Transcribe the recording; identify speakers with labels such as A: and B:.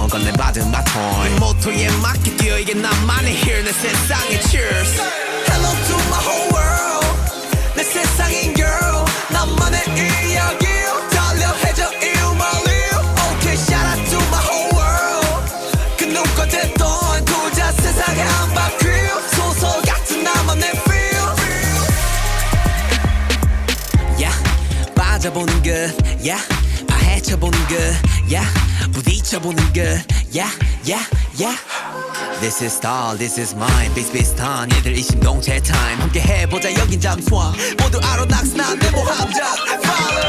A: 건네받은 바톤 이 모토에 맞게 뛰어 이게 나만의 here 내 세상의 cheers Hello to my whole world 내 세상인 girl 나만의 이야기 달려 해줘 you my live Okay shout out to my whole world 그 누가 됐던 도자 세상에 한 바퀴 소설 같은 나만의 feel Yeah 빠져보는 것 Yeah 파헤쳐보는 것 Yeah 부딪혀보는 것 Yeah yeah yeah This is star, this is mine 비슷비슷한 얘들 이 심동체 time 함께 해보자 여긴 잠수함 모두 알아 낙스 난 내 모함자 Follow